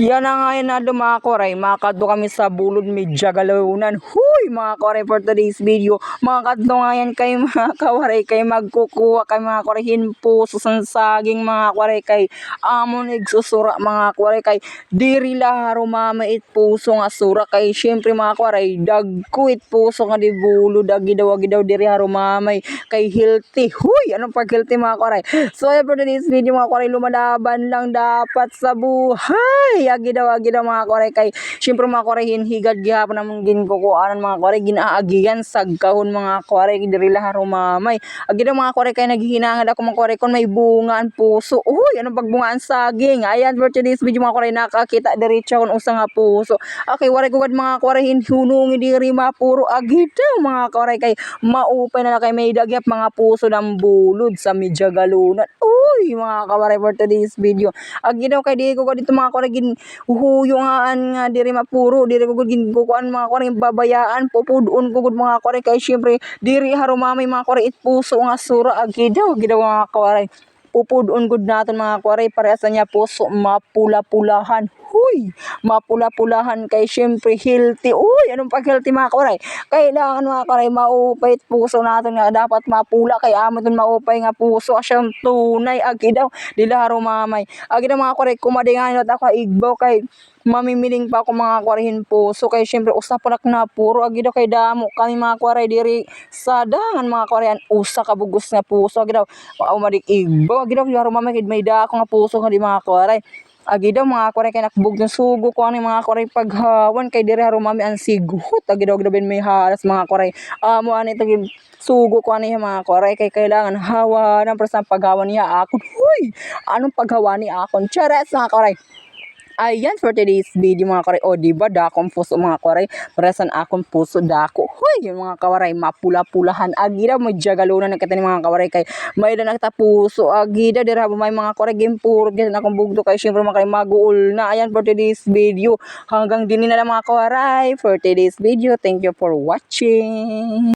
Yan na nga yan na mga koray, makakadto kami sa bulod medya galawunan. Huy mga koray, for today's video, makakadto nga yan kay mga kawaray, kay magkukuha kay mga koray hinpuso sa saging mga koray, kay amon igsusura mga koray, kay diri laharo mamait puso nga sura, kay syempre mga koray, dagkuit puso nga di bulod, agidaw diri haro mamay, kay healthy. Huy, anong pag healthy mga koray? So for today's video mga koray, lumalaban lang dapat sa buhay. Agi daw mga koray, kay syempre mga koray hinhigad gihapon namang ginkukuanan mga koray, ginaagiyan sa kahon mga koray, diri laharo mamay. Agi daw mga koray, kay naghihinangad ako mga koray kon may bungaan puso. Uy, anong pagbungaan saging? Ayan, for today's video mga koray, nakakita diretso kon usa nga puso. Okay, waray kugad mga koray, hinhunungi diri mapuro agi daw mga koray, kay maupay na kay may dagyap mga puso ng bulod sa medya galunan. Uy mga kawaray, for today's video, agi daw kay di ko dito mga koray gin uhuyungan nga diri mapuro, diri ko gin kukuan mga koray babayaan, pupudon ko gud mga koray, kay syempre diri harumamay mga koray it puso nga sura. Agi daw mga koray, pupudon gud naton mga koray, parehas niya puso mapula-pulahan. Huy, mapula-pulahan, kay syempre healthy. Uy, anong pag healthy mga koray? Kailangan mga koray maupay it puso naton nga dapat mapula, kay amo ton maupay nga puso asyang tunay. Agi daw dila harumamay. Agi daw mga koray, kumadingan ako igbaw, kay mamimiling pa ako mga kwarihin puso, kay syempre usa pa na puro. Agi daw kay damo kami mga kwaray diri sa dangan mga kwarayan, usa ka bugos nga puso. Agi daw umadik igbo, agi daw harumamay kid may dako nga puso nga di mga kwaray. Agi daw mga kwaray, kay nakbug ng sugo ko ani mga kwaray paghawan, kay diri harumami ang siguhot. Agi daw ben may halas mga kwaray, amo ani tagid sugo ko ani mga kwaray, kay kailangan hawa ng presang paghawan niya akon. Huy, anong paghawan ni akon? Charas mga kwaray. Ayan, for today's video mga koray. O diba dakong puso mga koray, presan akong puso dako. Hoy, yung mga kawaray mapula-pulahan. Agida mo jagalunan ng katani mga kawaray, kay may na puso. Agida dira may mga koray gimpurot gyud akong bugdo, kay syempre mga maguul na. Ayan, for today's video, hanggang din na lang mga kawaray for today's video. Thank you for watching.